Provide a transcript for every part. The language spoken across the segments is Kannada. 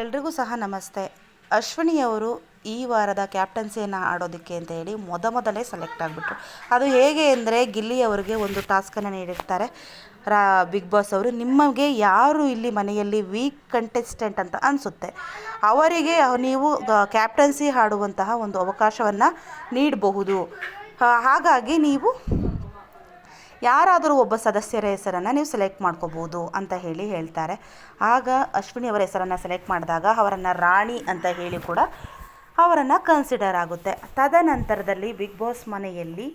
ಎಲ್ರಿಗೂ ಸಹ ನಮಸ್ತೆ. ಅಶ್ವಿನಿಯವರು ಈ ವಾರದ ಕ್ಯಾಪ್ಟನ್ಸಿಯನ್ನು ಆಡೋದಕ್ಕೆ ಅಂತ ಹೇಳಿ ಮೊದಲೇ ಸೆಲೆಕ್ಟ್ ಆಗಿಬಿಟ್ರು. ಅದು ಹೇಗೆ ಅಂದರೆ, ಗಿಲ್ಲಿಯವರಿಗೆ ಒಂದು ಟಾಸ್ಕನ್ನು ನೀಡಿರ್ತಾರೆ ಬಿಗ್ ಬಾಸ್ ಅವರು. ನಿಮಗೆ ಯಾರು ಇಲ್ಲಿ ಮನೆಯಲ್ಲಿ ವೀಕ್ ಕಂಟೆಸ್ಟೆಂಟ್ ಅಂತ ಅನಿಸುತ್ತೆ, ಅವರಿಗೆ ನೀವು ಕ್ಯಾಪ್ಟನ್ಸಿ ಆಡುವಂತಹ ಒಂದು ಅವಕಾಶವನ್ನು ನೀಡಬಹುದು. ಹಾಗಾಗಿ ನೀವು ಯಾರಾದರೂ ಒಬ್ಬ ಸದಸ್ಯರ ಹೆಸರನ್ನು ನೀವು ಸೆಲೆಕ್ಟ್ ಮಾಡ್ಕೋಬೋದು ಅಂತ ಹೇಳ್ತಾರೆ. ಆಗ ಅಶ್ವಿನಿ ಅವರ ಹೆಸರನ್ನು ಸೆಲೆಕ್ಟ್ ಮಾಡಿದಾಗ ಅವರನ್ನು ರಾಣಿ ಅಂತ ಹೇಳಿ ಕೂಡ ಅವರನ್ನು ಕನ್ಸಿಡರ್ ಆಗುತ್ತೆ. ತದನಂತರದಲ್ಲಿ ಬಿಗ್ ಬಾಸ್ ಮನೆಯಲ್ಲಿ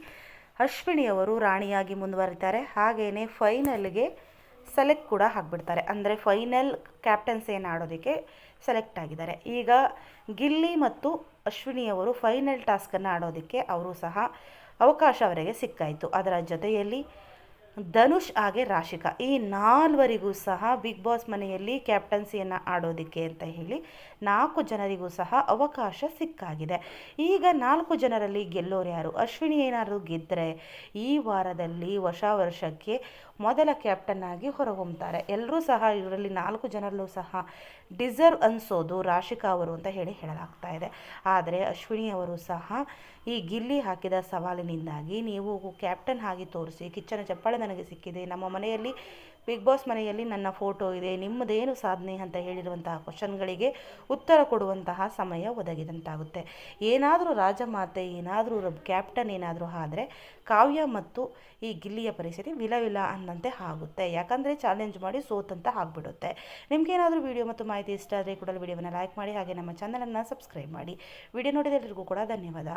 ಅಶ್ವಿನಿಯವರು ರಾಣಿಯಾಗಿ ಮುಂದುವರಿತಾರೆ. ಹಾಗೆಯೇ ಫೈನಲ್ಗೆ ಸೆಲೆಕ್ಟ್ ಕೂಡ ಆಗಿಬಿಡ್ತಾರೆ. ಅಂದರೆ ಫೈನಲ್ ಕ್ಯಾಪ್ಟನ್ಸಿಯನ್ನು ಆಡೋದಕ್ಕೆ ಸೆಲೆಕ್ಟ್ ಆಗಿದ್ದಾರೆ. ಈಗ ಗಿಲ್ಲಿ ಮತ್ತು ಅಶ್ವಿನಿಯವರು ಫೈನಲ್ ಟಾಸ್ಕನ್ನು ಆಡೋದಕ್ಕೆ ಅವರು ಸಹ ಅವಕಾಶ ಅವರಿಗೆ ಸಿಕ್ಕಾಯಿತು. ಅದರ ಜೊತೆಯಲ್ಲಿ ಧನುಷ್ ಹಾಗೆ ರಾಶಿಕಾ, ಈ ನಾಲ್ವರಿಗೂ ಸಹ ಬಿಗ್ ಬಾಸ್ ಮನೆಯಲ್ಲಿ ಕ್ಯಾಪ್ಟನ್ಸಿಯನ್ನು ಆಡೋದಕ್ಕೆ ಅಂತ ಹೇಳಿ 4 ಜನರಿಗೂ ಸಹ ಅವಕಾಶ ಸಿಕ್ಕಾಗಿದೆ. ಈಗ 4 ಜನರಲ್ಲಿ ಗೆಲ್ಲೋರು ಯಾರು? ಅಶ್ವಿನಿ ಏನಾದರೂ ಗೆದ್ದರೆ ಈ ವಾರದಲ್ಲಿ ಹೊಸ ವರ್ಷಕ್ಕೆ ಮೊದಲ ಕ್ಯಾಪ್ಟನ್ ಆಗಿ ಹೊರಹೊಮ್ತಾರೆ. ಎಲ್ಲರೂ ಸಹ ಇವರಲ್ಲಿ 4 ಜನರಲ್ಲೂ ಸಹ ಡಿಸರ್ವ್ ಅನಿಸೋದು ರಾಶಿಕಾ ಅವರು ಅಂತ ಹೇಳಲಾಗ್ತಾ ಇದೆ. ಆದರೆ ಅಶ್ವಿನಿ ಅವರು ಸಹ ಈ ಗಿಲ್ಲಿ ಹಾಕಿದ ಸವಾಲಿನಿಂದಾಗಿ ನೀವು ಕ್ಯಾಪ್ಟನ್ ಆಗಿ ತೋರಿಸಿ, ಕಿಚ್ಚನ ಚಪ್ಪಾಳೆ ನನಗೆ ಸಿಕ್ಕಿದೆ, ನಮ್ಮ ಮನೆಯಲ್ಲಿ ಬಿಗ್ ಬಾಸ್ ಮನೆಯಲ್ಲಿ ನನ್ನ ಫೋಟೋ ಇದೆ, ನಿಮ್ಮದೇನು ಸಾಧನೆ ಅಂತ ಹೇಳಿರುವಂತಹ ಕ್ವಶನ್ಗಳಿಗೆ ಉತ್ತರ ಕೊಡುವಂತಹ ಸಮಯ ಒದಗಿದಂತಾಗುತ್ತೆ. ಏನಾದರೂ ರಾಜಮಾತೆ, ಏನಾದರೂ ಕ್ಯಾಪ್ಟನ್ ಏನಾದರೂ ಆದರೆ ಕಾವ್ಯ ಮತ್ತು ಈ ಗಿಲ್ಲಿಯ ಪರಿಸ್ಥಿತಿ ವಿಲ ಅನ್ನಂತೆ ಆಗುತ್ತೆ. ಯಾಕಂದರೆ ಚಾಲೆಂಜ್ ಮಾಡಿ ಸೋತಂತ ಆಗಿಬಿಡುತ್ತೆ. ನಿಮಗೇನಾದರೂ ವಿಡಿಯೋ ಮತ್ತು ಮಾಹಿತಿ ಇಷ್ಟ ಆದರೆ ಕೂಡಲೇ ವಿಡಿಯೋವನ್ನು ಲೈಕ್ ಮಾಡಿ, ಹಾಗೆ ನಮ್ಮ ಚಾನಲನ್ನು ಸಬ್ಸ್ಕ್ರೈಬ್ ಮಾಡಿ. ವಿಡಿಯೋ ನೋಡಿದ ಎಲ್ಲರಿಗೂ ಕೂಡ ಧನ್ಯವಾದ.